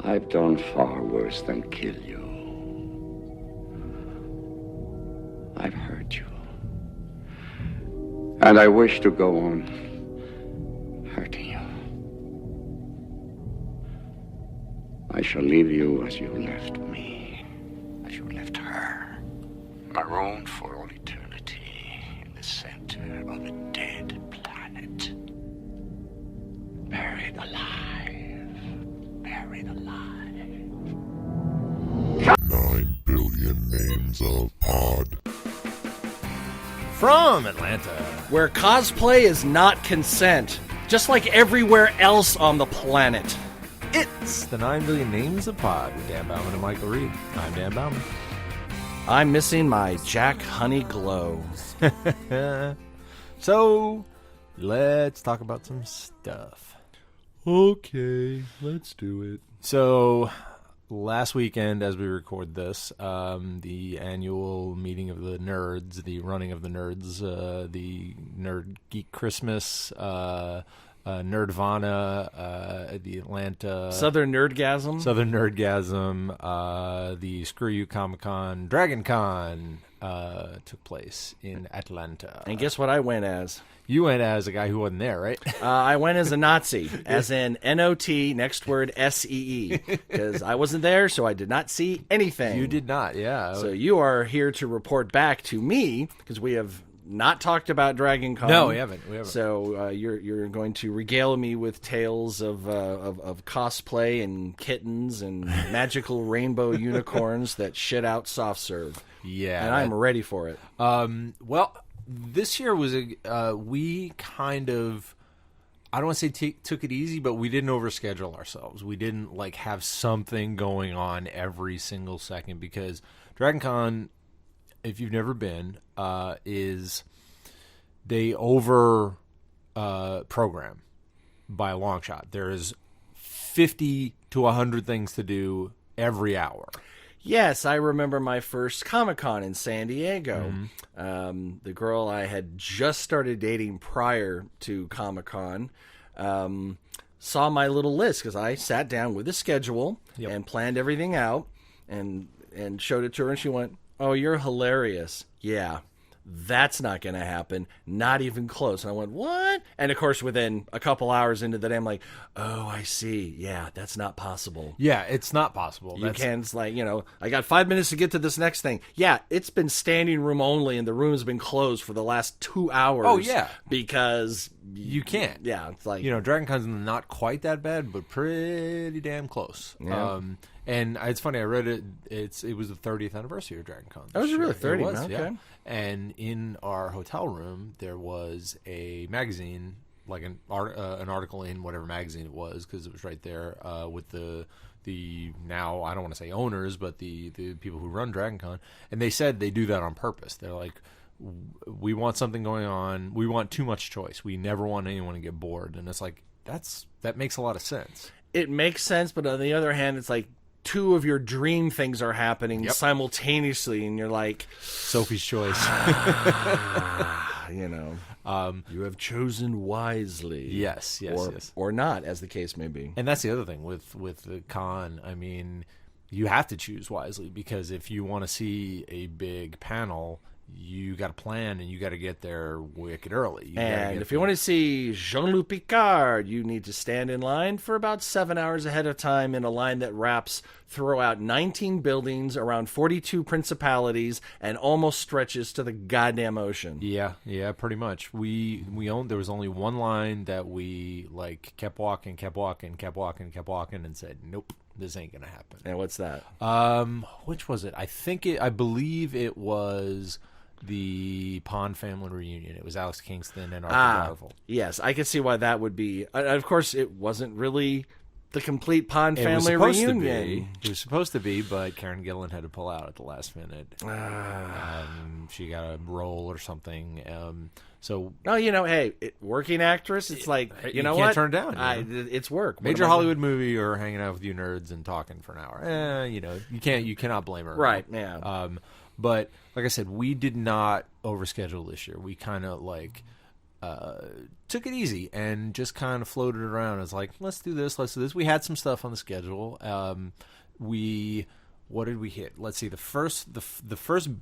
I've done far worse than kill you. I've hurt you. And I wish to go on hurting you. I shall leave you as you left me, as you left her, marooned for all eternity in the center of a dead planet. Buried alive. Buried alive. 9 billion names of pod. From Atlanta, where cosplay is not consent, just like everywhere else on the planet. It's the 9 billion names of pod with Dan Bauman and Michael Reed. I'm Dan Bauman. I'm missing my Jack Honey glow. So, let's talk about some stuff. Okay, let's do it. So, last weekend, as we record this, the annual meeting of the nerds, the running of the nerds, the Nerd Geek Christmas, Nerdvana, the Atlanta Southern Nerdgasm, the Screw You Comic-Con, DragonCon took place in Atlanta. And guess what I went as? You went as a guy who wasn't there, right? I went as a Nazi, as in N-O-T, next word S-E-E, because I wasn't there, so I did not see anything. You did not, yeah. So you are here to report back to me, because we have not talked about DragonCon. No, we haven't. So you're going to regale me with tales of cosplay and kittens and magical rainbow unicorns that shit out soft serve. Yeah. And I'm ready for it. Well, this year was we kind of, I don't want to say took it easy, but we didn't overschedule ourselves. We didn't like have something going on every single second, because DragonCon, if you've never been, is they over program by a long shot. There is 50 to 100 things to do every hour. Yes, I remember my first Comic-Con in San Diego. The girl I had just started dating prior to Comic-Con saw my little list, because I sat down with a schedule and planned everything out and showed it to her, and she went, "Oh, you're hilarious." Yeah, that's not going to happen. Not even close. And I went, "What?" And of course, within a couple hours into the day, I'm like, "Oh, I see. Yeah, that's not possible." Yeah, it's not possible. You can't, it's like, I got 5 minutes to get to this next thing. Yeah, it's been standing room only, and the room's been closed for the last 2 hours. Oh, yeah. Because you can't. Yeah, it's like, DragonCon's not quite that bad, but pretty damn close. Yeah. And it's funny, I read it. It was the 30th anniversary of DragonCon. Oh, was it really 30? It was, Okay. yeah. And in our hotel room, there was a magazine, like an article in whatever magazine it was, because it was right there with the now, I don't want to say owners, but the people who run DragonCon, and they said they do that on purpose. They're like, we want something going on. We want too much choice. We never want anyone to get bored. And it's like, that makes a lot of sense. It makes sense, but on the other hand, it's like 2 of your dream things are happening simultaneously, and you're like, Sophie's Choice. you have chosen wisely. Yes. Or not, as the case may be. And that's the other thing with the con. I mean, you have to choose wisely, because if you want to see a big panel, you got to plan, and you got to get there wicked early. And if you want to see Jean-Luc Picard, you need to stand in line for about 7 hours ahead of time, in a line that wraps throughout 19 buildings, around 42 principalities, and almost stretches to the goddamn ocean. Yeah, pretty much. There was only one line that we kept walking, and said, nope, this ain't gonna happen. And what's that? Which was it? I believe it was the Pond family reunion. It was Alex Kingston and Arthur Darvill. Yes, I can see why that would be. Of course, it wasn't really the complete Pond family reunion. It was supposed to be, but Karen Gillan had to pull out at the last minute. She got a role or something. Hey, working actress, it's like, you know can't what? turn it down. It's work. Major Hollywood movie, or hanging out with you nerds and talking for an hour. You cannot blame her. Right, yeah. But like I said, we did not overschedule this year. We kind of took it easy and just kind of floated around. It's like, let's do this, let's do this. We had some stuff on the schedule. What did we hit? Let's see. The first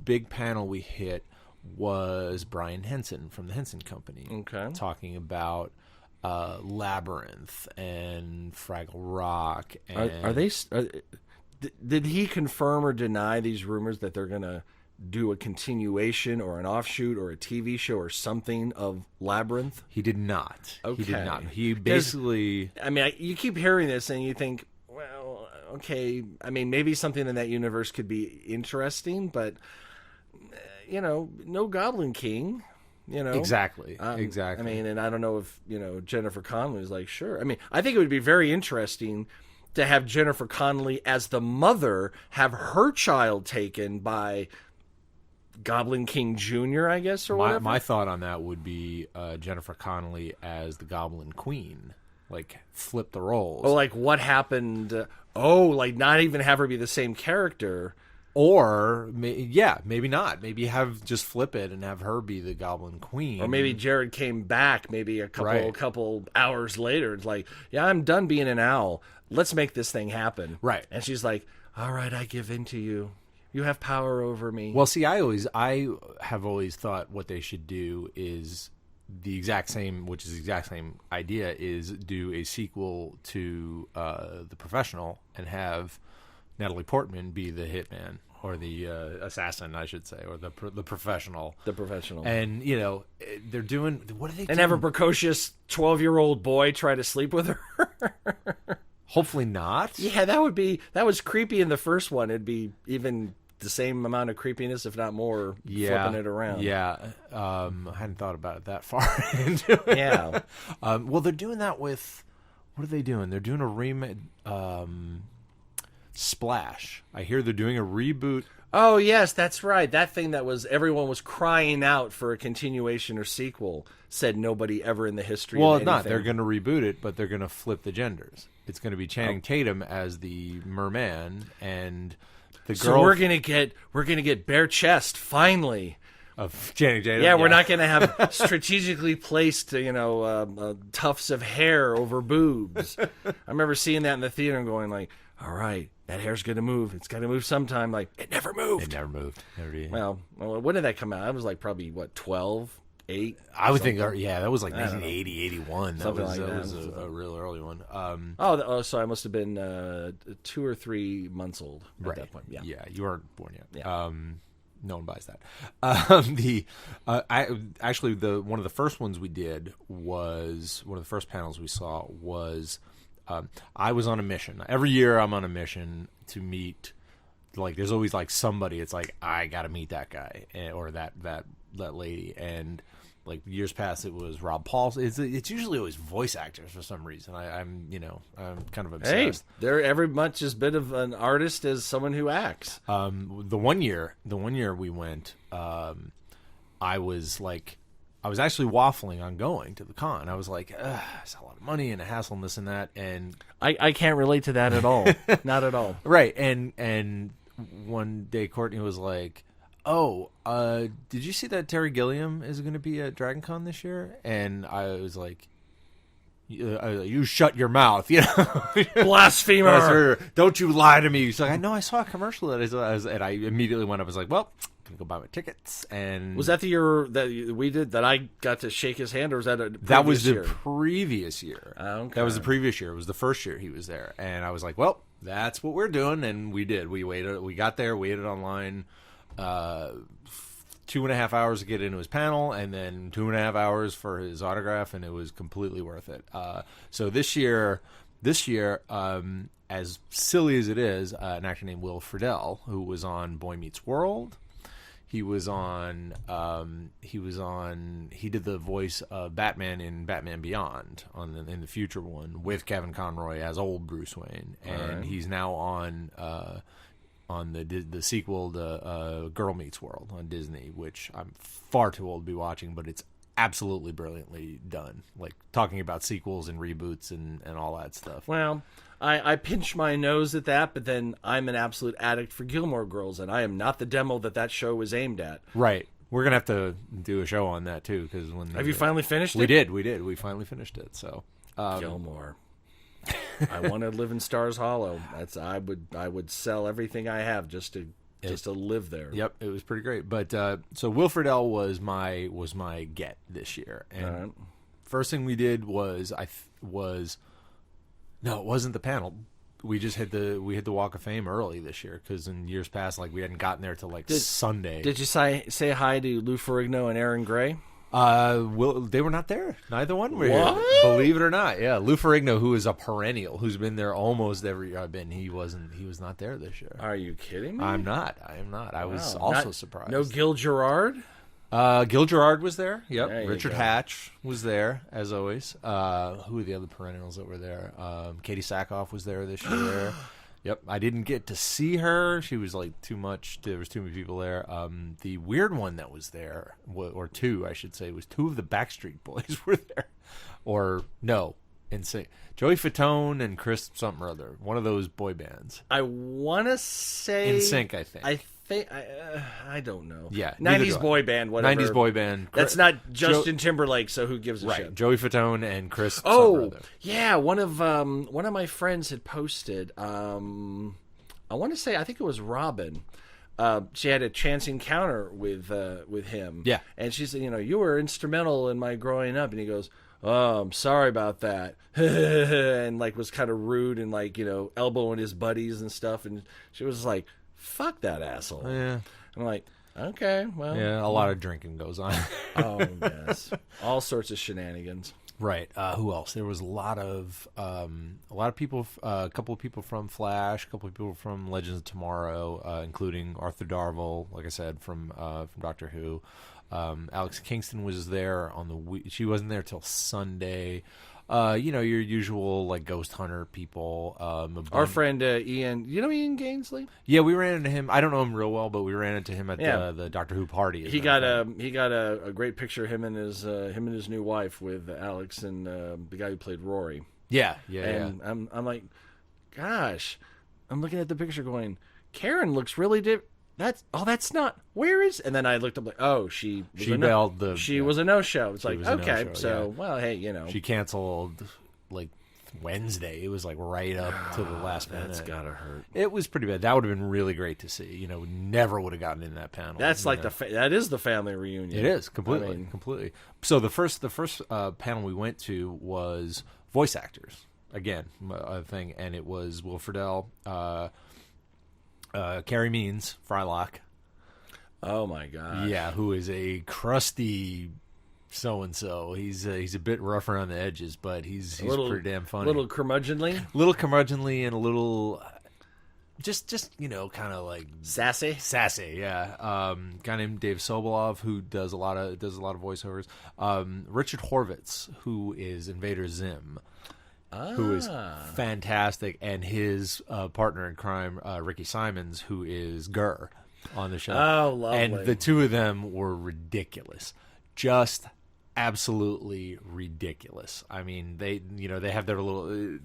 big panel we hit was Brian Henson from the Henson Company. Okay. Talking about Labyrinth and Fraggle Rock. And Are they? Did he confirm or deny these rumors that they're going to do a continuation or an offshoot or a TV show or something of Labyrinth? He did not. Okay. He did not. He basically... I mean, you keep hearing this and you think, well, okay, I mean, maybe something in that universe could be interesting, but, no Goblin King, Exactly. Exactly. I mean, and I don't know if, Jennifer Connelly is like, sure. I mean, I think it would be very interesting to have Jennifer Connelly as the mother, have her child taken by Goblin King Jr., I guess, or whatever. My thought on that would be Jennifer Connelly as the Goblin Queen. Like, flip the roles. Oh, like what happened? Like not even have her be the same character. Or, maybe not. Maybe just flip it and have her be the Goblin Queen. Or maybe Jared came back maybe a couple hours later. It's like, yeah, I'm done being an owl. Let's make this thing happen. Right. And she's like, all right, I give in to you. You have power over me. Well, see, I have always thought what they should do is the exact same idea, is do a sequel to The Professional and have Natalie Portman be the hitman or the assassin, I should say, or the professional. The professional. And, they're doing, what are they doing? And have a precocious 12-year-old boy try to sleep with her. Hopefully not. Yeah, that was creepy in the first one. It'd be even the same amount of creepiness, if not more, flipping it around. Yeah. I hadn't thought about it that far into it. Yeah. Well, they're doing that with, what are they doing? They're doing a remake, Splash. I hear they're doing a reboot. Oh, yes, that's right. That thing that everyone was crying out for a continuation or sequel, said nobody ever in the history of anything. Not. They're going to reboot it, but they're going to flip the genders. It's going to be Channing Tatum as the merman, and the girl. So we're gonna get bare chest finally of Channing Tatum. Yeah, we're not gonna have strategically placed, tufts of hair over boobs. I remember seeing that in the theater and going like, all right, that hair's gonna move. It's got to move sometime. Like, it never moved. It never moved. Never did. Well, when did that come out? That was like probably 12. 8. I would think, that was like 1980, 81. That was that. a real early one. So I must have been 2 or 3 months old at that point. Yeah, you weren't born yet. Yeah. No one buys that. One of the first ones we did was one of the first panels we saw was I was on a mission. Every year I'm on a mission to meet. Like, there's always like somebody. It's like, I got to meet that guy or that lady. And like years past, it was Rob Paulson. It's usually always voice actors for some reason. I'm kind of obsessed. Hey, they're every much as bit of an artist as someone who acts. The one year we went, I was actually waffling on going to the con. I was like, it's a lot of money and a hassle and this and that. And I can't relate to that at all. Not at all. Right. And one day Courtney was like, did you see that Terry Gilliam is going to be at DragonCon this year? And I was like, you shut your mouth, blasphemer! Don't you lie to me. She's like, I know, I saw a commercial that and I immediately went up. I was like, well, I'm gonna go buy my tickets. And was that the year that we did that I got to shake his hand, or was that that was the previous year? Okay. That was the previous year. It was the first year he was there, and I was like, well, that's what we're doing, and we did. We waited. We got there, waited online. 2.5 hours to get into his panel, and then 2.5 hours for his autograph, and it was completely worth it. So this year, as silly as it is, an actor named Will Friedle, who was on Boy Meets World, he did the voice of Batman in Batman Beyond in the future one with Kevin Conroy as old Bruce Wayne, and he's now on the sequel to Girl Meets World on Disney, which I'm far too old to be watching, but it's absolutely brilliantly done. Like, talking about sequels and reboots and all that stuff. Well, I pinch my nose at that, but then I'm an absolute addict for Gilmore Girls, and I am not the demo that show was aimed at. Right. We're gonna have to do a show on that too, because when Have you finally finished we it? did, we finally finished it. So Gilmore. I want to live in Stars Hollow. I would sell everything I have just to live there. Yep, it was pretty great. But so Wilfred L was my get this year, and first thing we did was no, it wasn't the panel. We just hit the Walk of Fame early this year because in years past, like we hadn't gotten there till Sunday. Did you say hi to Lou Ferrigno and Aaron Gray? They were not there. Neither one were here. Believe it or not, yeah. Lou Ferrigno, who is a perennial, who's been there almost every year I've been, he was not there this year. Are you kidding me? I am not. I was also surprised. No Gil Gerard? Gil Gerard was there. Yep. There you Richard go. Hatch was there, as always. Who are the other perennials that were there? Katie Sackhoff was there this year. Yep. I didn't get to see her. She was like too much. There was too many people there. The weird one that was there, or two, I should say, was two of the Backstreet Boys were there. Or, no, NSYNC. Joey Fatone and Chris something or other. One of those boy bands. I want to say NSYNC, I think. I don't know. Yeah, neither 90s do I. boy band, whatever. 90s boy band. That's not Justin Timberlake, so who gives a right. shit? Joey Fatone and Chris something or Oh, other. yeah. One of my friends had posted. I want to say, I think it was Robin. She had a chance encounter with him. Yeah. And she said, you were instrumental in my growing up. And he goes, oh, I'm sorry about that. And like was kind of rude and like, elbowing his buddies and stuff. And she was like, fuck that asshole. Yeah. I'm like, okay, well. Yeah, a lot of drinking goes on. Oh, yes. All sorts of shenanigans. Right. Who else? There was a lot of people. A couple of people from Flash. A couple of people from Legends of Tomorrow, including Arthur Darvill. Like I said, from Doctor Who. Alex Kingston was there on the week. She wasn't there till Sunday. Your usual like ghost hunter people. Our friend Ian, Ian Gainsley? Yeah, we ran into him. I don't know him real well, but we ran into him at the Doctor Who party. He got a great picture of him and his new wife with Alex and the guy who played Rory. Yeah. And I'm like, gosh, I'm looking at the picture going, Karen looks really different. That's not. Where is? And then I looked up like, oh, she was a no-show. It's like, okay, no-show, so yeah. Well, hey, she canceled like Wednesday. It was like right up to the last minute. That's gotta hurt. It was pretty bad. That would have been really great to see. We never would have gotten in that panel. That's like that is the family reunion. It is completely. So the first panel we went to was voice actors again, a thing, and it was Will Friedle, Carrie Means, Frylock. Oh my god! Yeah, who is a crusty so-and-so. He's a bit rough around the edges, but he's pretty damn funny. A little curmudgeonly, and a little just kind of like sassy. Yeah. Guy named Dave Sobolov who does a lot of voiceovers. Richard Horvitz, who is Invader Zim. Who is fantastic, and his partner in crime, Ricky Simons, who is Gurr on the show. Oh, lovely. And the two of them were ridiculous. Just absolutely ridiculous. I mean, they have their little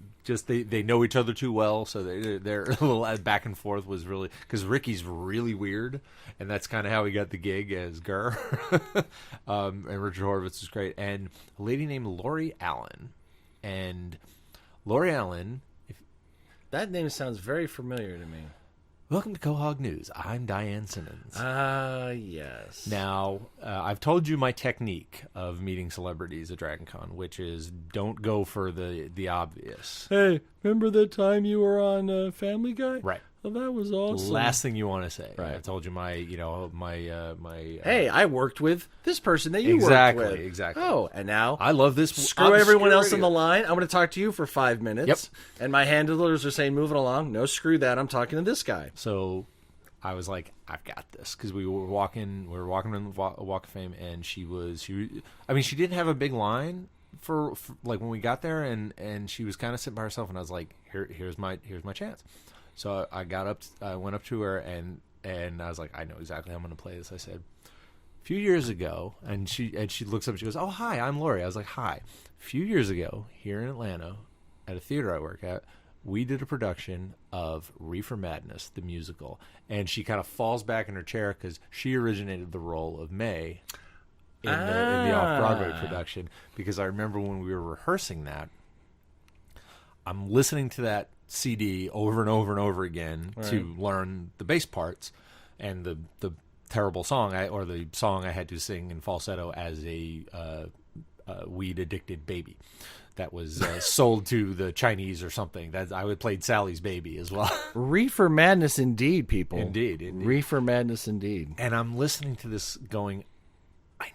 they know each other too well, so their little back and forth was really, because Ricky's really weird, and that's kind of how he got the gig as Gurr. And Richard Horvitz is great, and a lady named Lori Allen. And Lori Allen, that name sounds very familiar to me. Welcome to Quahog News. I'm Diane Simmons. Yes. Now, I've told you my technique of meeting celebrities at DragonCon, which is don't go for the obvious. Hey, remember the time you were on Family Guy? Right. Well, that was awesome. Last thing you want to say. Right. I told you my. Hey, I worked with this person that you worked with. Exactly. Oh, and now I love this. Screw everyone else in radio. the line. I'm going to talk to you for 5 minutes. Yep. And my handlers are saying, moving along. No, screw that. I'm talking to this guy. So I was like, I've got this, because we were walking on the Walk of Fame, and she didn't have a big line for like when we got there, and she was kind of sitting by herself, and I was like, here's my chance. So I went up to her, and I was like, I know exactly how I'm going to play this. I said, a few years ago, and she looks up and she goes, oh, hi, I'm Lori. I was like, hi. A few years ago, here in Atlanta, at a theater I work at, we did a production of Reefer Madness, the musical, and she kind of falls back in her chair because she originated the role of May in the off-Broadway production. Because I remember when we were rehearsing that, I'm listening to that CD over and over and over again to learn the bass parts and the terrible song the song I had to sing in falsetto as a weed-addicted baby. That was sold to the Chinese or something. I played Sally's baby as well. Reefer Madness indeed, people. Indeed. Reefer Madness indeed. And I'm listening to this going, I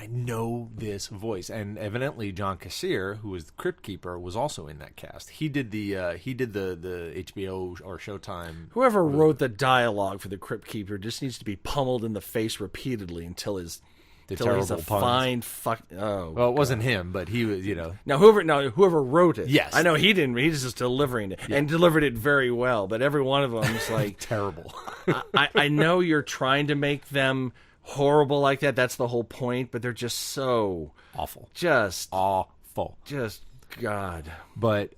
know this voice. And evidently John Kassir, who was the Crypt Keeper, was also in that cast. He did the HBO or Showtime. Whoever wrote the dialogue for the Crypt Keeper just needs to be pummeled in the face repeatedly until he's a terrible puns. fine fuck. Oh, well, it wasn't him, but he was, Now whoever wrote it. Yes. I know he didn't. He's just delivering it and delivered it very well. But every one of them is like terrible. I know you're trying to make them horrible like that. That's the whole point. But they're just so awful. Just awful. Just God. But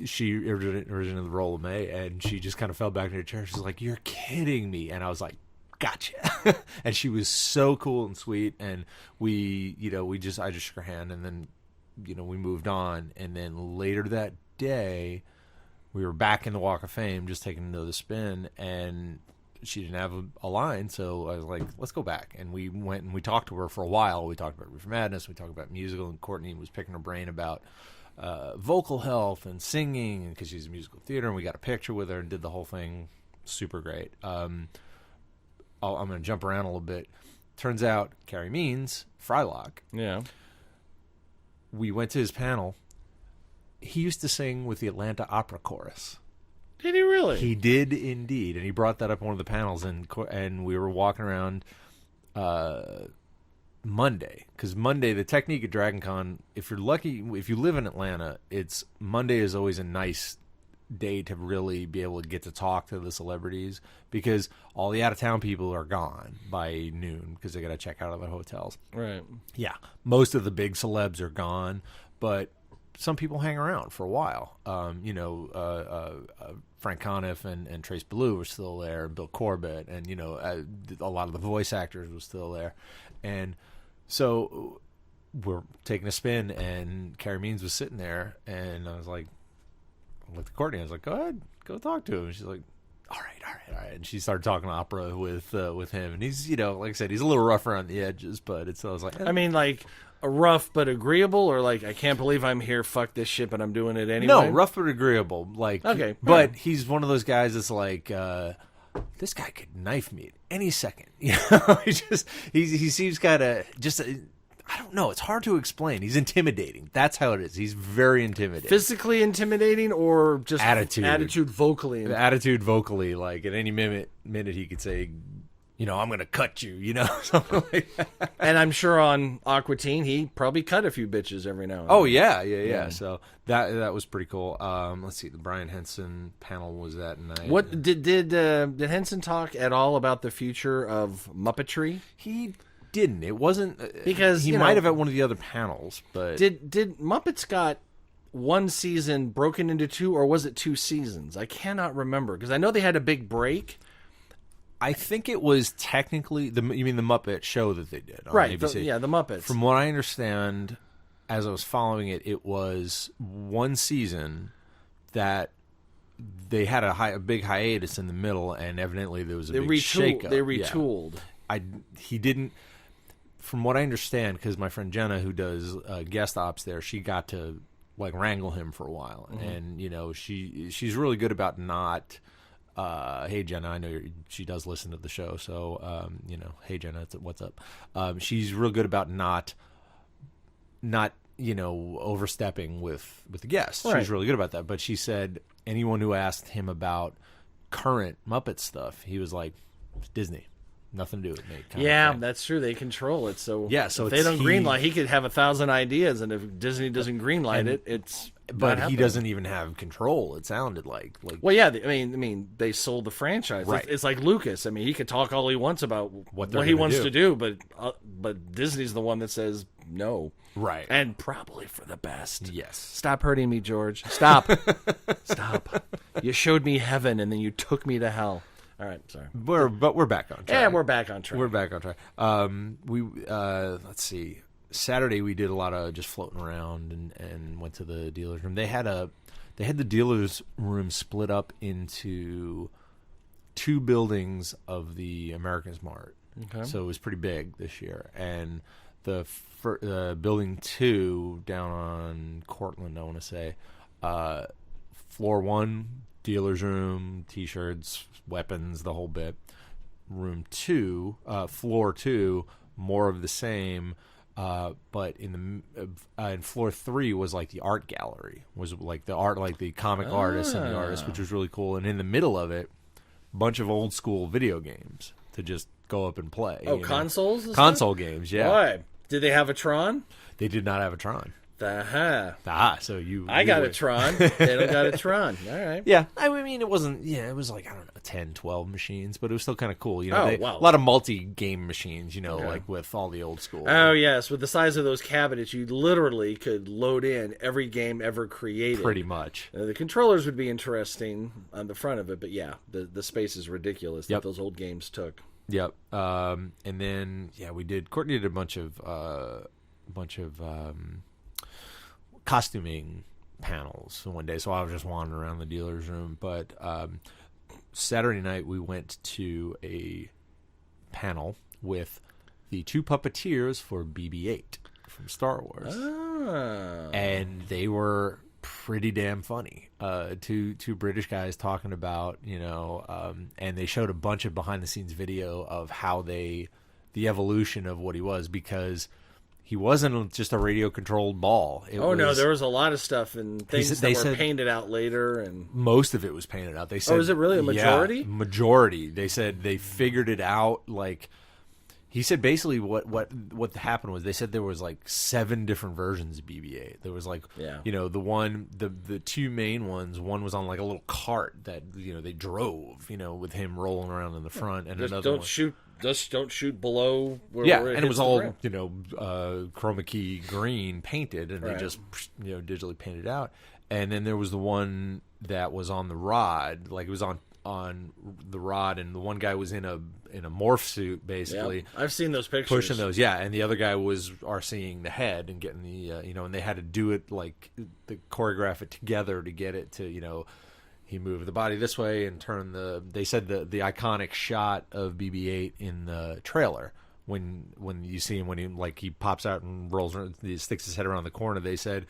she originated the role of May, and she just kind of fell back in her chair. She's like, "You're kidding me!" And I was like, "Gotcha." And she was so cool and sweet, and I just shook her hand, and then we moved on. And then later that day, we were back in the Walk of Fame, just taking another spin, and she didn't have a line, so I was like, let's go back. And we went and we talked to her for a while. We talked about Reefer Madness, we talked about musical, and Courtney was picking her brain about vocal health and singing, because she's in musical theater, and we got a picture with her and did the whole thing. Super great. I'm going to jump around a little bit. Turns out Carrie Means, Frylock. Yeah. We went to his panel. He used to sing with the Atlanta Opera Chorus. Did he really? He did indeed, and he brought that up on one of the panels, and we were walking around Monday, because Monday, the technique at DragonCon, if you're lucky, if you live in Atlanta, Monday is always a nice day to really be able to get to talk to the celebrities, because all the out-of-town people are gone by noon because they got to check out of their hotels. Right. Yeah, most of the big celebs are gone, but some people hang around for a while. Frank Conniff and Trace Ballou were still there, and Bill Corbett, and a lot of the voice actors were still there. And so we're taking a spin, and Carrie Means was sitting there, and I was like, I looked at Courtney, I was like, go ahead, go talk to him. And she's like, all right. And she started talking opera with him, and he's, like I said, he's a little rough around the edges, but I was like, I mean, like, a rough but agreeable, or like, I can't believe I'm here, fuck this shit, but I'm doing it anyway? No, rough but agreeable. Like, okay, but he's one of those guys that's like, this guy could knife me at any second. He seems kind of just, I don't know. It's hard to explain. He's intimidating. That's how it is. He's very intimidating. Physically intimidating, or just attitude vocally? Attitude vocally, like at any minute he could say, I'm going to cut you, something like that. And I'm sure on Aqua Teen, he probably cut a few bitches every now and then. Oh, yeah. So that was pretty cool. Let's see, the Brian Henson panel was that night. What did Henson talk at all about the future of Muppetry? He didn't. It wasn't, because he might have at one of the other panels, but did Muppets got one season broken into two, or was it 2 seasons? I cannot remember, because I know they had a big break. I think it was technically you mean the Muppet show that they did on right? ABC. The Muppets. From what I understand, as I was following it, it was one season that they had a big hiatus in the middle, and evidently there was a big shakeup. They retooled. Yeah. He didn't. From what I understand, because my friend Jenna, who does guest ops there, she got to like wrangle him for a while, and she's really good about not. Hey Jenna, I know she does listen to the show, so hey Jenna, what's up? She's real good about not overstepping with the guests. Right. She's really good about that. But she said anyone who asked him about current Muppet stuff, he was like, it's Disney. Nothing to do with me. Yeah, that's true. They control it. So Yeah, so if they it's don't greenlight, he could have 1,000 ideas, and if Disney doesn't greenlight it, it's But not he happening. doesn't even have control. It sounded like. Well, yeah. I mean, they sold the franchise. Right. It's like Lucas. I mean, he could talk all he wants about What what they're he gonna wants do. to do, but Disney's the one that says no. Right. And probably for the best. Yes. Stop hurting me, George. Stop. Stop. You showed me heaven, and then you took me to hell. All right, sorry. We're back on track. Yeah, we're back on track. We're back on track. Let's see. Saturday we did a lot of just floating around and went to the dealer's room. They had the dealer's room split up into 2 buildings of the Americans Mart. Okay. So it was pretty big this year. And the building 2 down on Cortland, I want to say, floor 1, dealer's room, T-shirts, weapons, the whole bit. Room 2, floor 2, more of the same. But in floor 3 was like the art gallery, was like the art, like the comic artists and the artists, which was really cool. And in the middle of it, a bunch of old school video games to just go up and play. Oh, consoles? and Console stuff? games, yeah. Boy, did they have a Tron? They did not have a Tron. So I got a Tron. They don't got a Tron. All right. Yeah, I mean, it wasn't. Yeah, it was like, I don't know, 10, 12 machines, but it was still kind of cool. You know, Wow. a lot of multi-game machines. You know, like with all the old school. Oh, yes. With the size of those cabinets, you literally could load in every game ever created. Pretty much. The controllers would be interesting on the front of it, but yeah, the space is ridiculous that those old games took. Yep. And then Courtney did a bunch of costuming panels one day, so I was just wandering around the dealer's room. But Saturday night we went to a panel with the 2 puppeteers for BB-8 from Star Wars, and they were pretty damn funny. Two British guys talking about, and they showed a bunch of behind the scenes video of how the evolution of what he was, because he wasn't just a radio controlled ball. No, there was a lot of stuff and things that were painted out later, and most of it was painted out. They said, is it really a majority? Yeah, majority. They said they figured it out. Like, he said basically what happened was, they said there was like 7 different versions of BB-8. There was like, the 2 main ones. One was on like a little cart that they drove, with him rolling around in the front, and another one. Just don't shoot below where and it was all chroma key green painted, and they just digitally painted out. And then there was the one that was on the rod, like it was on the rod, and the one guy was in a morph suit basically. Yep. I've seen those pictures. Pushing those, and the other guy was RCing the head and getting the and they had to do it like the choreograph it together to get it to he moved the body this way and turned they said the iconic shot of BB-8 in the trailer when you see him, when he pops out and rolls around, he sticks his head around the corner. They said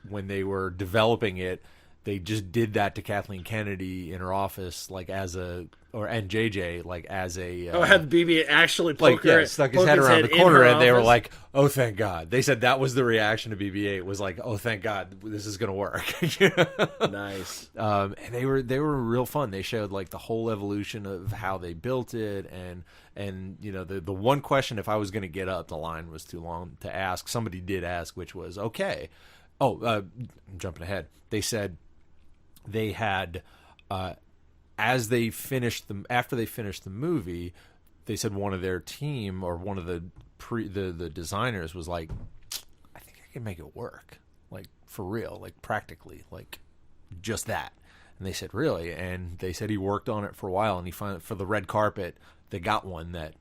when they were developing it, they just did that to Kathleen Kennedy in her office, like and JJ, like as a had the BB actually stuck his head around the corner, and they were like, "Oh, thank God!" They said that was the reaction to BB-8, was like, "Oh, thank God, this is gonna work." Nice. And they were real fun. They showed like the whole evolution of how they built it, and the one question, if I was gonna get up, the line was too long to ask. Somebody did ask, which was okay. I'm jumping ahead. They said they had after they finished the movie, they said one of their team, or one of the designers, was like, I think I can make it work, like for real, like practically, like just that. And they said, really? And they said he worked on it for a while, and he finally, for the red carpet, they got one that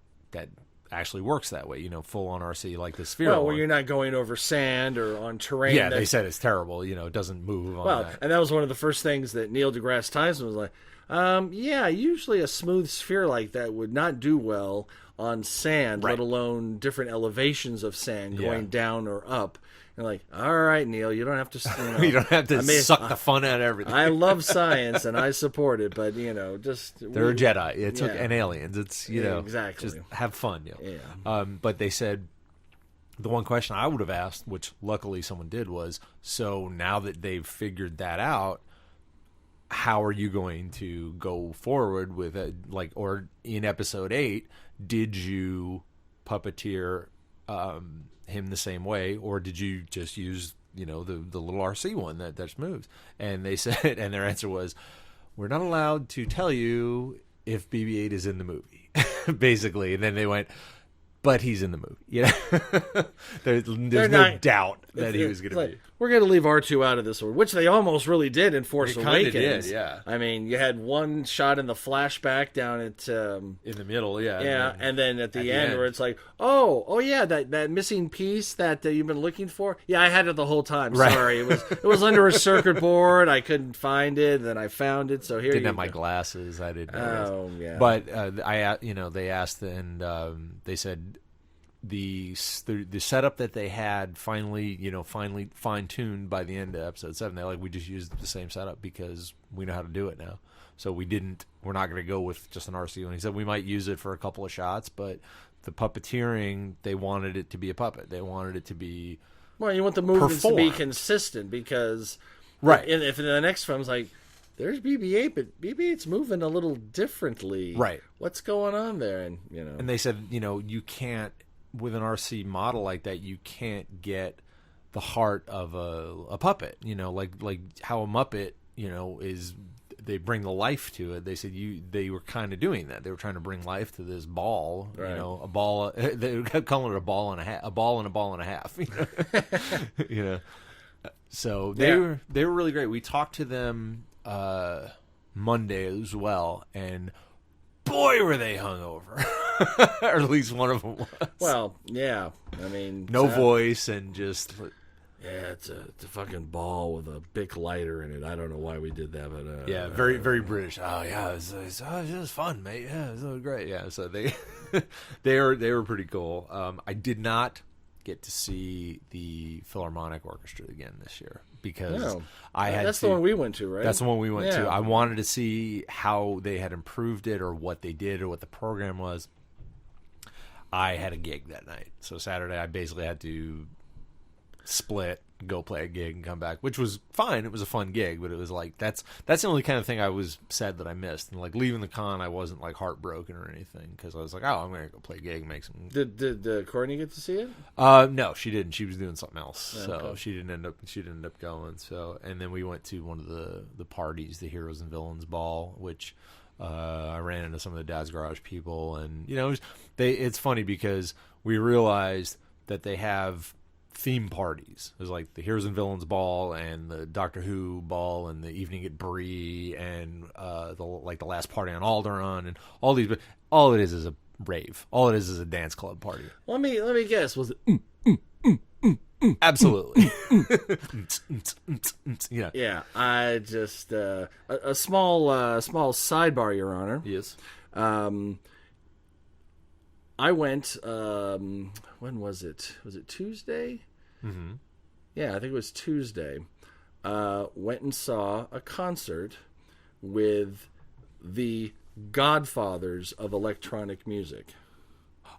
actually works that way, full on RC, like the Sphere. Well, where you're not going over sand or on terrain. Yeah, they said it's terrible. It doesn't move on that. And that was one of the first things that Neil deGrasse Tyson was like, usually a smooth sphere like that would not do well on sand, let alone different elevations of sand going down or up. And like, all right, Neil, you don't have to. You don't have to suck the fun out of everything. I love science and I support it, but just they're a Jedi. It's and aliens. It's exactly, just have fun. Yeah. But they said the one question I would have asked, which luckily someone did, was, so now that they've figured that out, how are you going to go forward with it? Like, or in episode 8, did you puppeteer him the same way, or did you just use the little RC one that just moves? And they said, and their answer was, we're not allowed to tell you if BB-8 is in the movie, basically. And then they went, but he's in the movie. There's no doubt that he was going to be. We're going to leave R2 out of this one, which they almost really did in Force Awakens. Did, yeah. I mean, you had one shot in the flashback down at in the middle, yeah. Yeah, and then at the end where it's like, oh yeah, that missing piece that you've been looking for. Yeah, I had it the whole time. Right. Sorry, it was under a circuit board. I couldn't find it. Then I found it. So here didn't you have go. my glasses. I didn't. Oh yeah. But they asked, and they said the setup that they had finally fine-tuned by the end of episode 7. They're like, we just used the same setup because we know how to do it now. So we're not going to go with just an RC one. He said we might use it for a couple of shots, but the puppeteering, they wanted it to be a puppet. They wanted it to be you want the movements to be performed. consistent, because Right. if in the next film's like, there's BB-8, but BB-8's moving a little differently. Right. What's going on there? And And they said, you can't, with an RC model like that, you can't get the heart of a puppet. Like how a Muppet, is, they bring the life to it. They said they were kind of doing that. They were trying to bring life to this ball. Right. A ball. They were calling it a ball and a ball and a half. So they were really great. We talked to them Monday as well, and boy, were they hungover. Or at least one of them was. Well, yeah. I mean, No voice and just... Yeah, it's a fucking ball with a Bic lighter in it. I don't know why we did that, but yeah, very very British. Oh yeah, it was fun, mate. Yeah, it was great. Yeah, so they they were pretty cool. I did not get to see the Philharmonic Orchestra again this year because that's the one we went to, right? That's the one we went Yeah. to. I wanted to see how they had improved it, or what they did, or what the program was. I had a gig that night, so Saturday I basically had to split, go play a gig, and come back, which was fine. It was a fun gig, but it was like that's the only kind of thing I was sad that I missed. And like leaving the con, I wasn't like heartbroken or anything, because I was like, oh, I'm gonna go play a gig, and make some. Did Courtney get to see it? No, she didn't. She was doing something else, Okay. so she didn't end up going. So, and then we went to one of the parties, the Heroes and Villains Ball, which I ran into some of the Dad's Garage people, and it's funny because we realized that they have theme parties. There's like the Heroes and Villains Ball and the Doctor Who Ball and the Evening at Bree and the last party on Alderaan and all these. But all it is a rave. All it is a dance club party. Let me guess. Was it? Absolutely. Yeah. Yeah. I just a small sidebar, Your Honor. Yes. I went. When was it? Was it Tuesday? Mm-hmm. Yeah, I think it was Tuesday. Went and saw a concert with the godfathers of electronic music.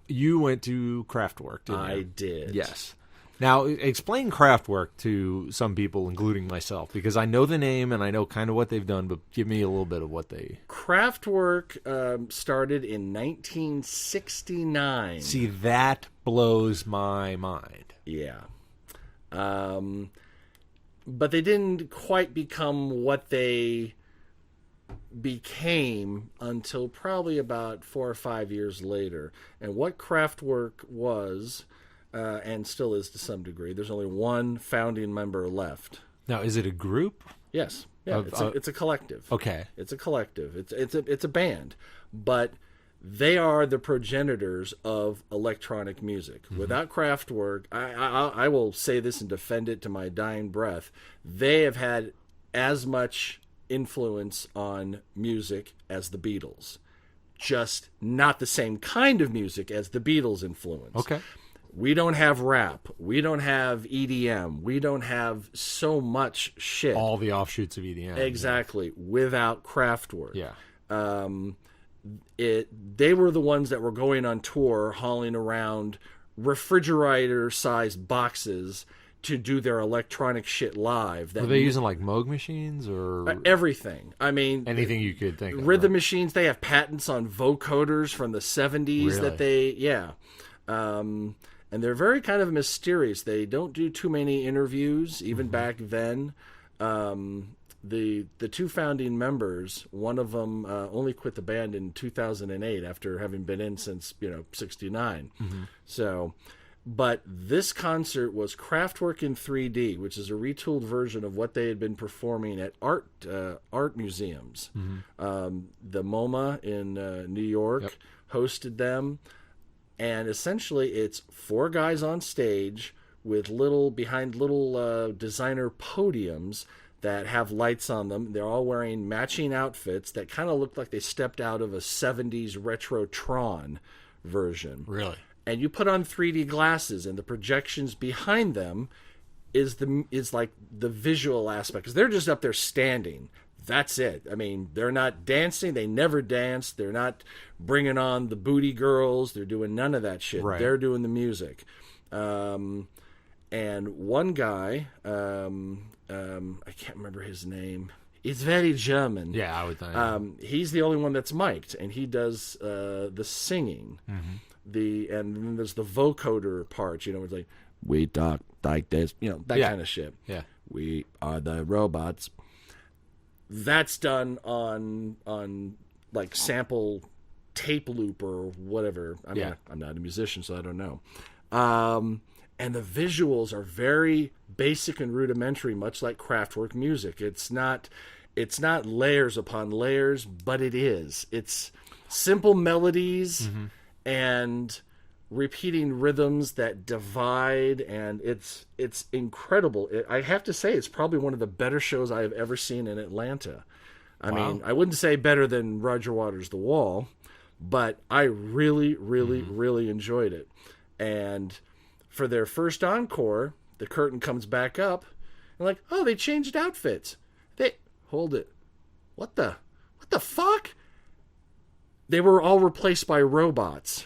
You went to Kraftwerk, didn't you? I did. Yes. Now, explain Kraftwerk to some people, including myself, because I know the name and I know kind of what they've done, but give me a little bit of what they... Kraftwerk started in 1969. See, that blows my mind. Yeah. But they didn't quite become what they became until probably about 4 or 5 years later. And what Kraftwerk was... and still is to some degree. There's only one founding member left. Now, is it a group? Yes, yeah, it's a collective. Okay, it's a collective. It's a band, but they are the progenitors of electronic music. Mm-hmm. Without Kraftwerk, I will say this and defend it to my dying breath. They have had as much influence on music as the Beatles, just not the same kind of music as the Beatles influence. Okay. We don't have rap. We don't have EDM. We don't have so much shit. All the offshoots of EDM. Exactly. Without Kraftwerk. Yeah. They were the ones that were going on tour, hauling around refrigerator-sized boxes to do their electronic shit live. That Were they using like Moog machines or everything? I mean, anything you could think of? rhythm Right? machines. They have patents on vocoders from the 70s that they and they're very kind of mysterious. They don't do too many interviews, even back then. The two founding members, one of them only quit the band in 2008 after having been in since 69. So, but this concert was Kraftwerk in 3D, which is a retooled version of what they had been performing at art museums. The MoMA in New York hosted them. And essentially, it's 4 guys on stage with behind little designer podiums that have lights on them. They're all wearing matching outfits that kind of look like they stepped out of a 70s retro Tron version. Really? And you put on 3D glasses, and the projections behind them is like the visual aspect, because they're just up there standing. That's it. I mean, they're not dancing. They never dance. They're not bringing on the booty girls. They're doing none of that shit. Right. They're doing the music. And one guy, I can't remember his name. He's very German. Yeah, I would think. He's the only one that's mic'd, and he does the singing. And then there's the vocoder part. It's like, we talk like this. That kind of shit. Yeah. We are the robots. That's done on like sample tape loop or whatever. I'm not a musician, so I don't know. And the visuals are very basic and rudimentary, much like Kraftwerk music. It's not layers upon layers, but it is. It's simple melodies and repeating rhythms that divide, and it's incredible. I have to say, it's probably one of the better shows I have ever seen in Atlanta. I mean, I wouldn't say better than Roger Waters' The Wall, but I really, really, really enjoyed it. And for their first encore, the curtain comes back up, and like, oh, they changed outfits. Hold it. What the fuck? They were all replaced by robots.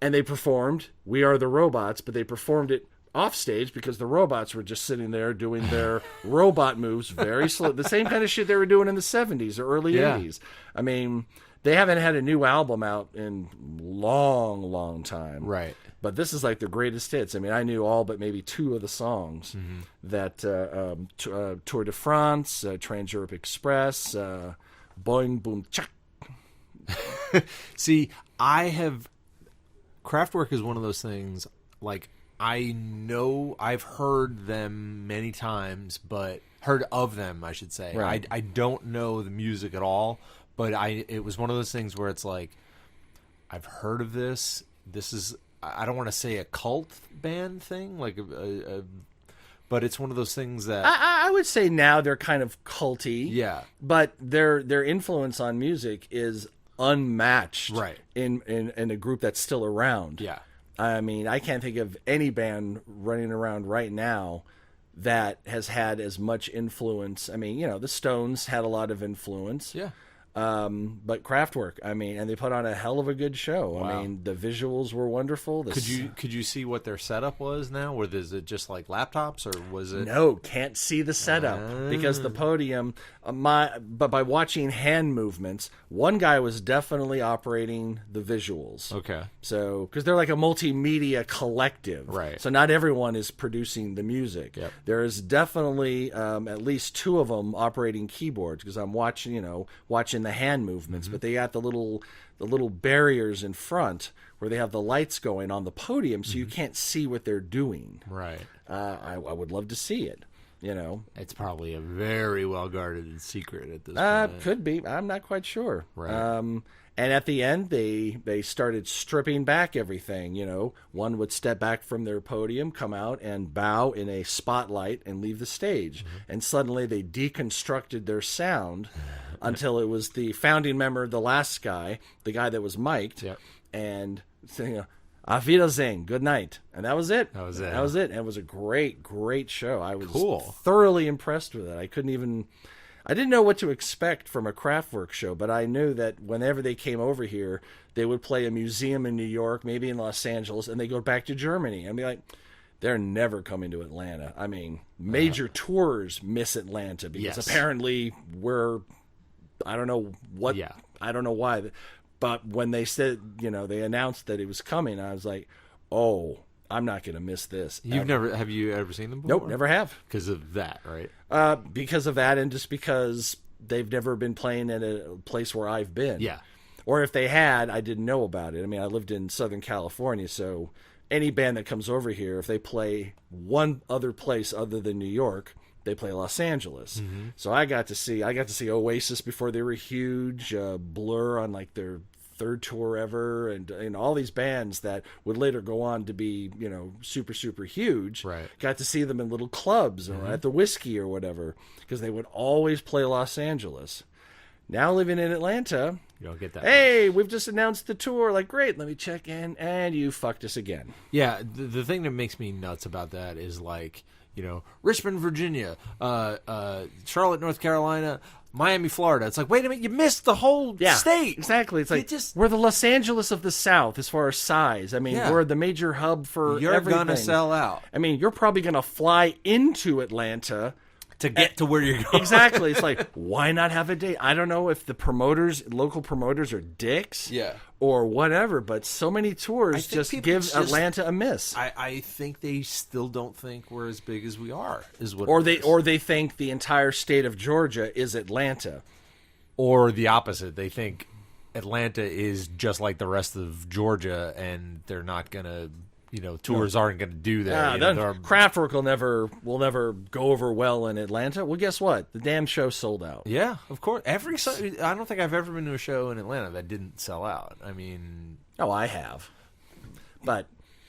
And they performed We Are the Robots, but they performed it off stage because the robots were just sitting there doing their robot moves very slow. The same kind of shit they were doing in the 70s or early 80s. I mean, they haven't had a new album out in long time. Right. But this is like their greatest hits. I mean, I knew all but maybe 2 of the songs. That Tour de France, Trans-Europe Express, Boing Boom Chuck. See, Kraftwerk is one of those things, like, I know I've heard them many times, but heard of them, I should say. Right. I don't know the music at all, but it was one of those things where it's like, I've heard of this. This is, I don't want to say a cult band thing, like but it's one of those things that I would say now they're kind of culty. Yeah. But their influence on music is unmatched, right, in a group that's still around. Yeah. I mean, I can't think of any band running around right now that has had as much influence. I mean, the Stones had a lot of influence. Yeah. But Kraftwerk, I mean, and they put on a hell of a good show. Wow. I mean, the visuals were wonderful. Could you see what their setup was now? Or is it just like laptops, or was it? No, can't see the setup because the podium. But by watching hand movements, one guy was definitely operating the visuals. Okay. So, because they're like a multimedia collective, Right. So not everyone is producing the music. Yep. There is definitely at least 2 of them operating keyboards, because I'm watching the hand movements, but they got the little barriers in front where they have the lights going on the podium, so you can't see what they're doing. Right. I would love to see it. It's probably a very well guarded secret at this point. Could be. I'm not quite sure. Right. And at the end, they started stripping back everything. One would step back from their podium, come out and bow in a spotlight and leave the stage. And suddenly they deconstructed their sound until it was the founding member, the last guy, the guy that was mic'd, and saying, Auf Wiedersehen, good night. And that was it. That was it. And it was a great, great show. I was Cool. thoroughly impressed with it. I didn't know what to expect from a Kraftwerk show, but I knew that whenever they came over here, they would play a museum in New York, maybe in Los Angeles, and they go back to Germany. And be like, they're never coming to Atlanta. I mean, major tours miss Atlanta because apparently I don't know what, I don't know why, but when they said, they announced that it was coming, I was like, oh, I'm not going to miss this. Have you ever seen them before? Nope, never have. Because of that, right? Because of that, and just because they've never been playing at a place where I've been. Yeah. Or if they had, I didn't know about it. I mean, I lived in Southern California, so any band that comes over here, if they play one other place other than New York, they play Los Angeles. Mm-hmm. So I got to see Oasis before they were huge, Blur on like their third tour ever, and all these bands that would later go on to be, super, super huge. Right. Got to see them in little clubs or at the Whiskey or whatever, because they would always play Los Angeles. Now living in Atlanta, you don't get that. Hey, we've just announced the tour. Like, great, let me check in, and you fucked us again. Yeah, the thing that makes me nuts about that is like, Richmond, Virginia, Charlotte, North Carolina, Miami, Florida. It's like, wait a minute, you missed the whole state. Exactly. It's like, we're the Los Angeles of the South as far as size. I mean, we're the major hub for You're everything. going to sell out. I mean, you're probably going to fly into Atlanta to get to where you're going. Exactly. It's like, why not have a date? I don't know if the local promoters are dicks or whatever, but so many tours just give Atlanta a miss. I think they still don't think we're as big as we are, is what or they think the entire state of Georgia is Atlanta. Or the opposite. They think Atlanta is just like the rest of Georgia, and they're not going to... tours aren't going to do that. Kraftwerk will never go over well in Atlanta. Well, guess what? The damn show sold out. Yeah, of course. I don't think I've ever been to a show in Atlanta that didn't sell out. I mean... Oh, I have. But...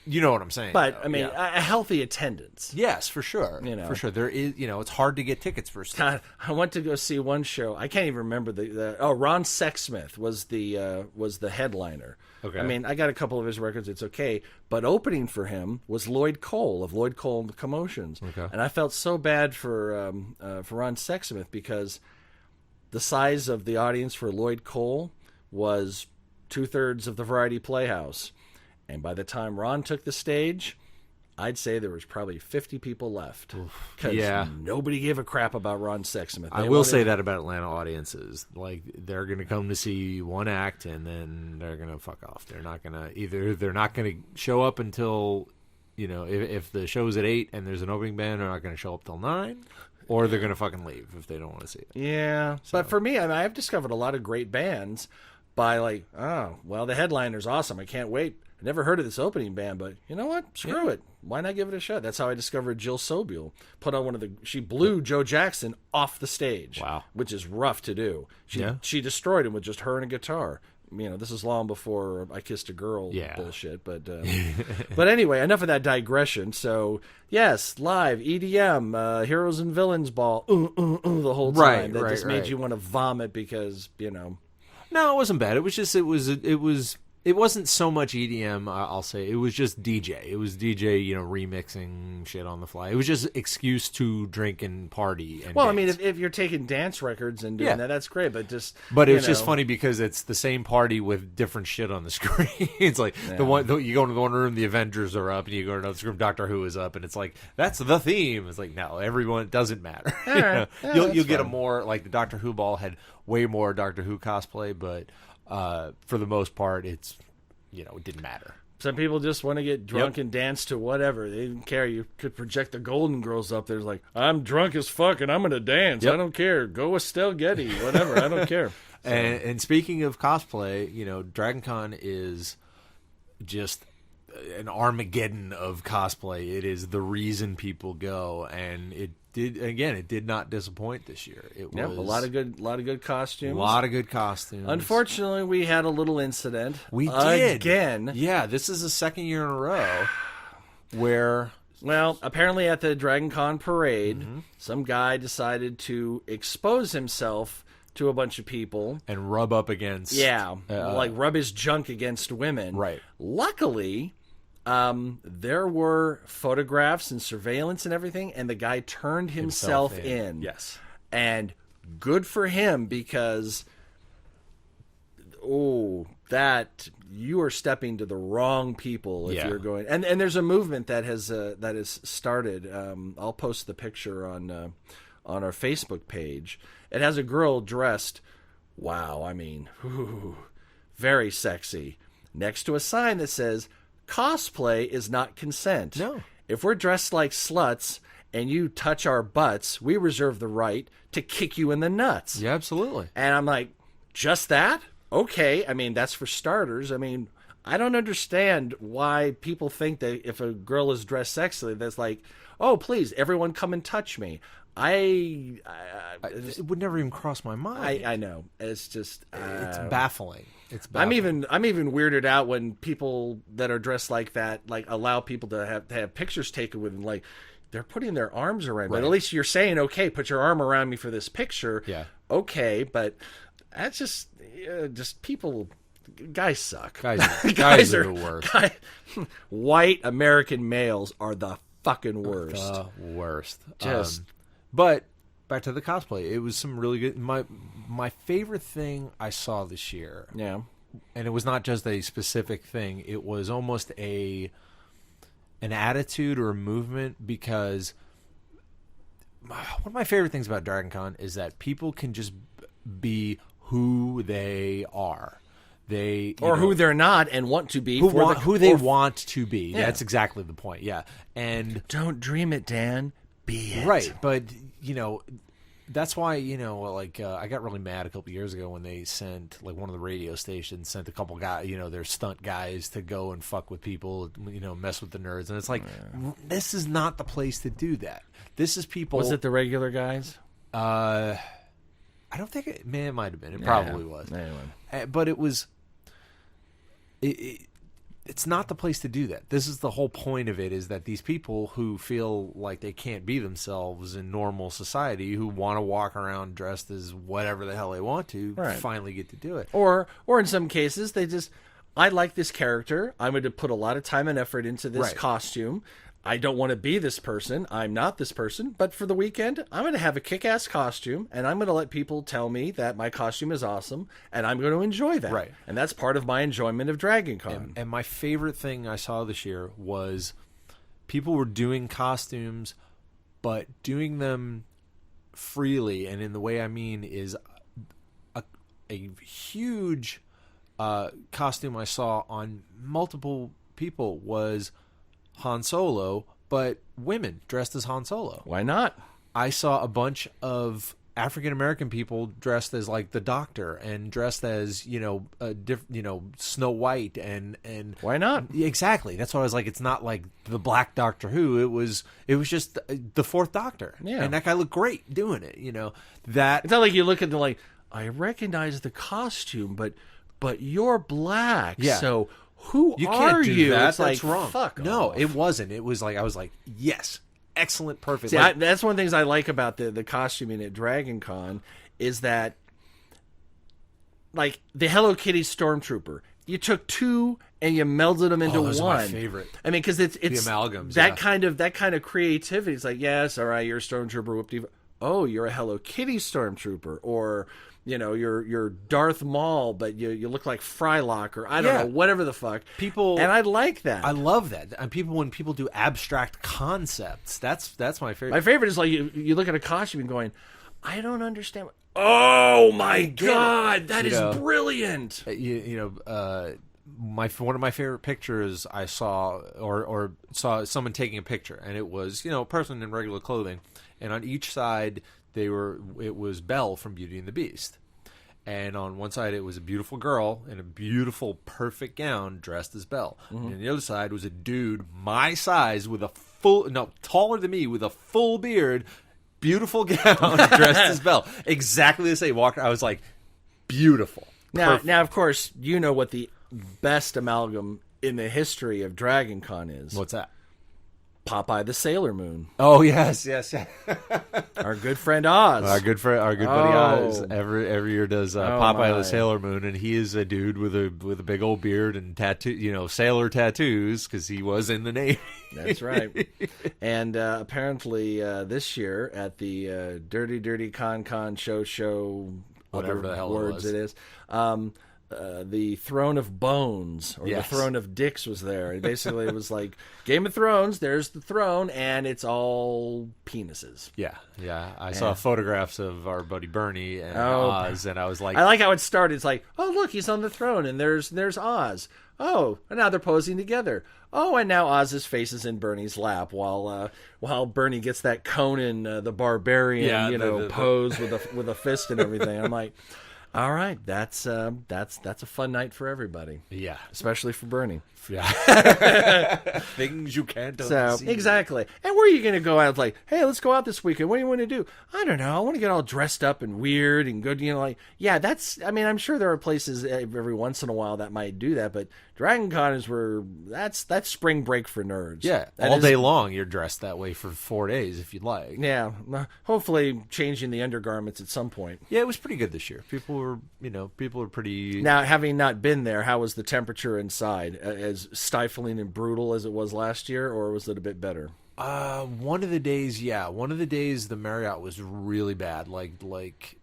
You know what I'm saying. But, I mean, a healthy attendance. Yes, for sure. For sure. There is, it's hard to get tickets for stuff. God, I went to go see one show. I can't even remember Ron Sexsmith was the headliner. Okay. I mean, I got a couple of his records. It's okay. But opening for him was Lloyd Cole of Lloyd Cole and the Commotions. Okay. And I felt so bad for Ron Sexsmith because the size of the audience for Lloyd Cole was 2/3 of the Variety Playhouse. And by the time Ron took the stage, I'd say there was probably 50 people left. Because nobody gave a crap about Ron Sexsmith. I will say that about Atlanta audiences. Like, they're going to come to see one act, and then they're going to fuck off. They're not going to... They're not going to show up until... if the show's at 8 and there's an opening band, they're not going to show up till 9. Or they're going to fucking leave if they don't want to see it. Yeah. So. But for me, I've discovered a lot of great bands by like, oh, well, the headliner's awesome. I can't wait. I never heard of this opening band, but you know what? Screw it. Why not give it a shot? That's how I discovered Jill Sobule. Put on she blew Joe Jackson off the stage. Wow. Which is rough to do. She destroyed him with just her and a guitar. This is long before I Kissed a Girl bullshit. But but anyway, enough of that digression. So, yes, live, EDM, Heroes and Villains Ball, the whole time. That just made you want to vomit because, No, it wasn't bad. It was just, it wasn't so much EDM, I'll say. It was just DJ. It was DJ, remixing shit on the fly. It was just excuse to drink and party. And well, dance. I mean, if you're taking dance records and doing that, that's great. But it was just funny because it's the same party with different shit on the screen. It's like you go into the one room, the Avengers are up, and you go to another room, Doctor Who is up, and it's like that's the theme. It's like no, everyone, it doesn't matter. Right. You'll get a more like the Doctor Who ball had way more Doctor Who cosplay, but. For the most part, it didn't matter. Some people just want to get drunk and dance to whatever. They didn't care. You could project the Golden Girls up there. It's like, I'm drunk as fuck and I'm going to dance. I don't care. Go Estelle Getty, whatever. I don't care. So. And speaking of cosplay, DragonCon is just an Armageddon of cosplay. It is the reason people go, and it did not disappoint this year. It was a lot of good costumes. A lot of good costumes. Unfortunately, we had a little incident. We did again. Yeah, this is the second year in a row where. Well, apparently at the DragonCon parade, some guy decided to expose himself to a bunch of people and rub up against. Like rub his junk against women. Right. Luckily. There were photographs and surveillance and everything, and the guy turned himself in. Yes. And good for him because, that you are stepping to the wrong people if Yeah. you're going. And there's a movement that has started. I'll post the picture on our Facebook page. It has a girl dressed. Wow, I mean, very sexy. Next to a sign that says, "Cosplay is not consent. No. If we're dressed like sluts and you touch our butts, we reserve the right to kick you in the nuts." Yeah, absolutely. And I'm like, just that? Okay. I mean, that's for starters. I mean, I don't understand why people think that if a girl is dressed sexily, that's like, oh, please, everyone come and touch me. It would never even cross my mind. I know. It's just It's baffling. It's baffling. I'm even weirded out when people that are dressed like that like allow people to have pictures taken with them. Like they're putting their arms around. Right. But at least you're saying, okay, put your arm around me for this picture. Yeah. Okay, but that's just people. Guys suck. Guys are the worst. White American males are the fucking worst. The worst. Just. But back to the cosplay. It was some really good. My favorite thing I saw this year. Yeah. And it was not just a specific thing. It was almost an attitude or a movement, because one of my favorite things about DragonCon is that people can just be who they are. Who they're not and want to be. Who they want to be. Yeah. That's exactly the point. Yeah. And don't dream it, Dan. Be it. right. But, that's why, I got really mad a couple years ago when they sent, like, one of the radio stations sent a couple guys, their stunt guys to go and fuck with people, mess with the nerds. And it's like, this is not the place to do that. This is people. Was it the regular guys? I don't think it might have been. It probably was. Anyway. But it was. It's not the place to do that. This is the whole point of it, is that these people who feel like they can't be themselves in normal society, who want to walk around dressed as whatever the hell they want to, Right. finally get to do it. Or in some cases, I like this character. I'm going to put a lot of time and effort into this Right. costume. I don't want to be this person. I'm not this person. But for the weekend, I'm going to have a kick-ass costume, and I'm going to let people tell me that my costume is awesome, and I'm going to enjoy that. Right. And that's part of my enjoyment of DragonCon. And my favorite thing I saw this year was people were doing costumes, but doing them freely. And in the way I mean is a huge costume I saw on multiple people was Han Solo, but women dressed as Han Solo. Why not? I saw a bunch of African American people dressed as like the Doctor and dressed as Snow White and Why not? exactly. That's why I was like, it's not like the Black Doctor Who. It was just the Fourth Doctor. Yeah. And that guy looked great doing it. That It's not like you look at I recognize the costume, but you're black. Yeah. So who you are can't do you? that. It's That's like, wrong. Fuck no, off. it wasn't. It was like I was like, yes, excellent, perfect. See, Like, that's one of the things I like about the costuming at DragonCon is that, like, the Hello Kitty Stormtrooper, you took two and you melded them into those one. are my favorite. I mean, because it's amalgams, that yeah. kind of creativity. It's like, yes, all right, you're a Stormtrooper. Whoop-de. Oh, you're a Hello Kitty Stormtrooper, or you're Darth Maul, but you look like Frylock, or I don't know, whatever the fuck. People, and I like that. I love that. And when people do abstract concepts, that's my favorite. My favorite is like you look at a costume and going, I don't understand. Oh my god, that is brilliant. One of my favorite pictures I saw, or saw someone taking a picture, and it was a person in regular clothing, and on each side it was Belle from Beauty and the Beast, and on one side it was a beautiful girl in a beautiful perfect gown dressed as Belle, and on the other side was a dude my size with taller than me with a full beard, beautiful gown dressed as Belle, exactly the same. I was like, beautiful. Now, of course, you know what the best amalgam in the history of DragonCon is. What's that? Popeye the Sailor Moon. Oh yes. Our good friend Oz. Our good buddy Oz every year does Popeye the Sailor Moon, and he is a dude with a big old beard and tattoo, sailor tattoos, because he was in the Navy. That's right. And apparently this year at the Dirty Con Show, whatever the hell words it is, the throne of bones or Yes. the throne of dicks was there. And basically, it was like Game of Thrones. There's the throne, and it's all penises. Yeah. I saw photographs of our buddy Bernie and Oh. Oz, and I was like, I like how it started. It's like, oh look, he's on the throne, and there's Oz. Oh, and now they're posing together. Oh, and now Oz's face is in Bernie's lap while Bernie gets that Conan the Barbarian, Yeah, the pose with a fist and everything. I'm like, all right, that's a fun night for everybody, yeah, especially for Bernie. things you can't So unsee. exactly. And where are you going to go out? Like, hey, let's go out this weekend. What do you want to do? I don't know. I want to get all dressed up and weird and good. Like, yeah, that's. I mean, I'm sure there are places every once in a while that might do that, but DragonCon is where that's spring break for nerds. Yeah, That all is- day long you're dressed that way for 4 days if you'd like. Yeah, hopefully changing the undergarments at some point. Yeah, it was pretty good this year. People were pretty. Now, having not been there, how was the temperature inside? As stifling and brutal as it was last year, or was it a bit better? One of the days the Marriott was really bad, like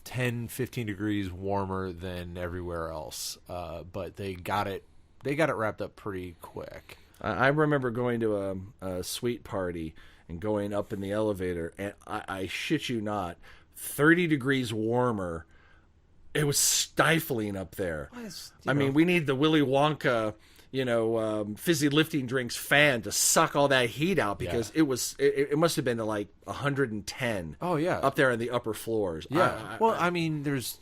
10, 15 degrees warmer than everywhere else. But they got it wrapped up pretty quick. I remember going to a suite party and going up in the elevator, and I shit you not, 30 degrees warmer. It was stifling up there. I mean, we need the Willy Wonka, fizzy lifting drinks fan to suck all that heat out because it must have been to like 110. Oh, yeah. Up there in the upper floors. Yeah. I mean, there's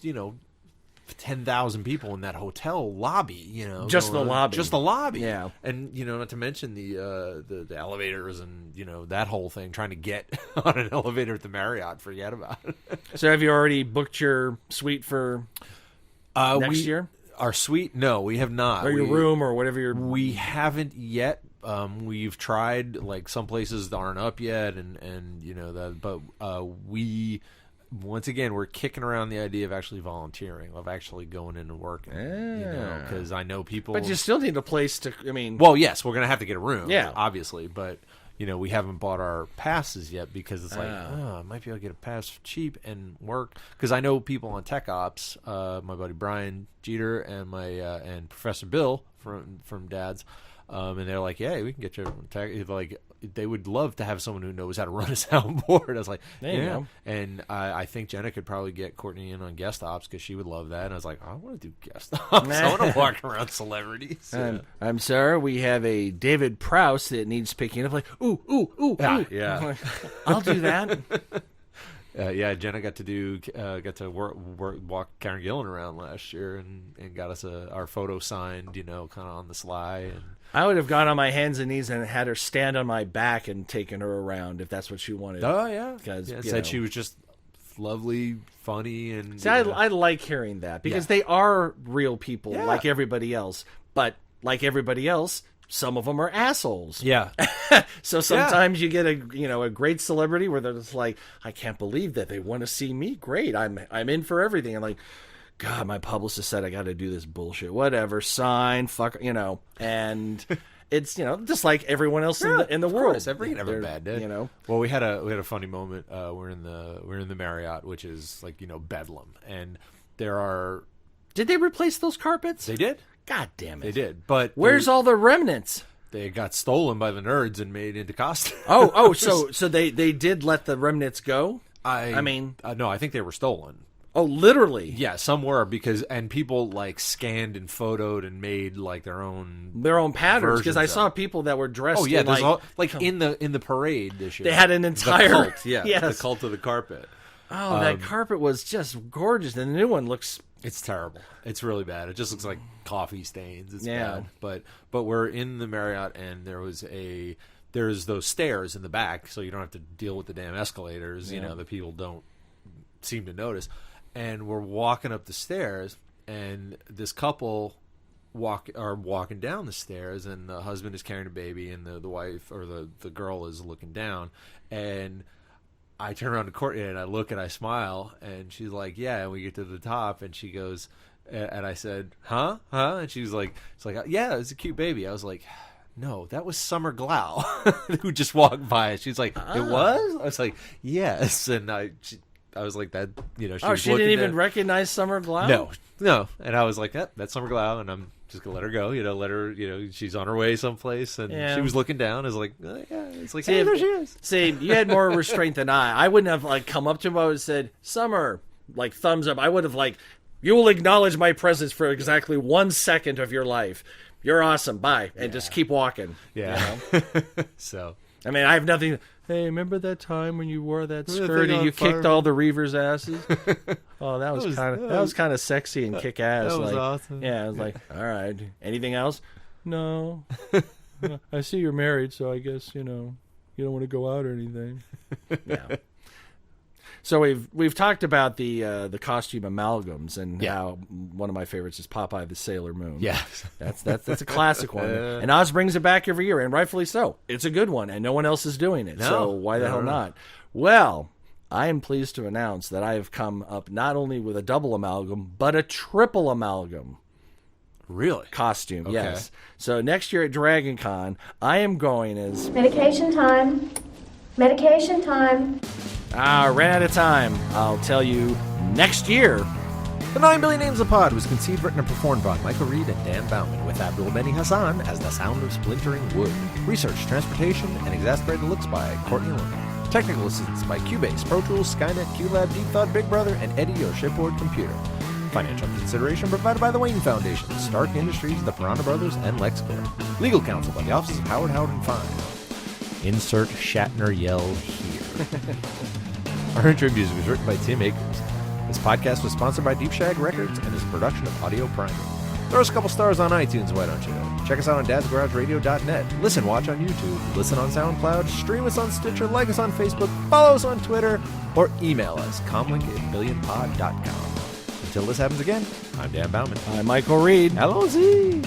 10,000 people in that hotel lobby. Just the lobby. Just the lobby. Yeah. And not to mention the elevators and that whole thing. Trying to get on an elevator at the Marriott, forget about it. So have you already booked your suite for next year? Our suite? No, we have not. Or your room or whatever your... We haven't yet. We've tried, like some places aren't up yet, and that. But we, once again, we're kicking around the idea of actually volunteering, of actually going in and working. Because I know people. But you still need a place to. I mean, well, yes, we're gonna have to get a room. Yeah. Obviously, but. We haven't bought our passes yet because it's like, I might be able to get a pass for cheap and work. Because I know people on Tech Ops, my buddy Brian Jeter and my and Professor Bill from Dad's, and they're like, yeah, we can get you tech. Like, they would love to have someone who knows how to run a soundboard. I was like, there you go. And I think Jenna could probably get Courtney in on guest ops because she would love that. And I was like, I want to do guest ops. I want to walk around celebrities. I'm sorry, we have a David Prowse that needs picking up. Like, ooh. Yeah. I'll do that. Jenna got to walk Karen Gillan around last year and got us our photo signed, kind of on the sly. And I would have gone on my hands and knees and had her stand on my back and taken her around if that's what she wanted. Oh yeah, because said she was just lovely, funny, and see, I like hearing that because they are real people like everybody else. But like everybody else, some of them are assholes. Yeah. So sometimes you get a great celebrity where they're just like, I can't believe that they want to see me. Great, I'm in for everything. I'm like, God, my publicist said I got to do this bullshit. Whatever, sign, fuck, and it's just like everyone else in the world. Everyone have a bad day. Well, we had a funny moment. We're in the Marriott, which is like bedlam, and there are. Did they replace those carpets? They did. God damn it! They did. But where's all the remnants? They got stolen by the nerds and made into costumes. So they did let the remnants go. I mean, no, I think they were stolen. Oh, literally? Yeah, some were and people like scanned and photoed and made like their own patterns because I saw people that were dressed. Oh yeah, in, in the parade this year. They had an entire the cult, yes. the cult of the carpet. Oh, that carpet was just gorgeous, and the new one looks. It's terrible. It's really bad. It just looks like coffee stains. It's bad. But we're in the Marriott, and there's those stairs in the back, so you don't have to deal with the damn escalators. The people don't seem to notice. And we're walking up the stairs, and this couple are walking down the stairs, and the husband is carrying a baby, and the wife or the girl is looking down, and I turn around to Courtney and I look and I smile, and she's like, yeah, and we get to the top, and she goes, and I said, huh, and she was like, it's like, yeah, it's a cute baby. I was like, no, that was Summer Glau who just walked by. She's like, it was? I was like, yes, and I was like that. She Oh, was she looking didn't even at- recognize Summer Glau? No. And I was like, that's Summer Glau, and I'm just gonna let her go. Let her. She's on her way someplace, and Yeah. she was looking down. I was like, yeah. It's like, See, hey, there she is. See, you had more restraint than I. I wouldn't have like come up to him. I would have said, "Summer," like thumbs up. I would have like, "You will acknowledge my presence for exactly 1 second of your life. You're awesome. Bye," and just keep walking. Yeah. So. I mean, I have nothing. Hey, remember that time when you wore that Remember the skirt thing and on you kicked fire? all the Reavers' asses? Oh, that was was kind of sexy and kick ass. that was like, awesome. Yeah, I was like, all right. Anything else? No. I see you're married, so I guess you don't want to go out or anything. Yeah. So we've talked about the costume amalgams and how one of my favorites is Popeye the Sailor Moon. Yeah. That's a classic one. And Oz brings it back every year, and rightfully so. It's a good one, and no one else is doing it. No. So why the hell not? Well, I am pleased to announce that I have come up not only with a double amalgam, but a triple amalgam Really? costume. Okay. Yes. So next year at DragonCon, I am going as... Medication time. Medication time. ran out of time. I'll tell you next year. The 9 Billion Names of Pod was conceived, written, and performed by Michael Reed and Dan Bauman, with Abdul Beni Hassan as the sound of splintering wood. Research, transportation, and exasperated looks by Courtney Lund. Technical assistance by Cubase, Pro Tools, Skynet, QLab, Deep Thought, Big Brother, and Eddie, your shipboard computer. Financial consideration provided by the Wayne Foundation, Stark Industries, the Piranha Brothers, and LexCorp. Legal counsel by the offices of Howard and Fine. Insert Shatner yell here. Our intro music was written by Tim Akers. This podcast was sponsored by Deep Shag Records and is a production of Audio Primer. Throw us a couple stars on iTunes, why don't you? Check us out on dadsgarageradio.net. Listen, watch on YouTube. Listen on SoundCloud. Stream us on Stitcher. Like us on Facebook. Follow us on Twitter. Or email us, comlink@billionpod.com. Until this happens again, I'm Dan Bauman. I'm Michael Reed. Hello, Z.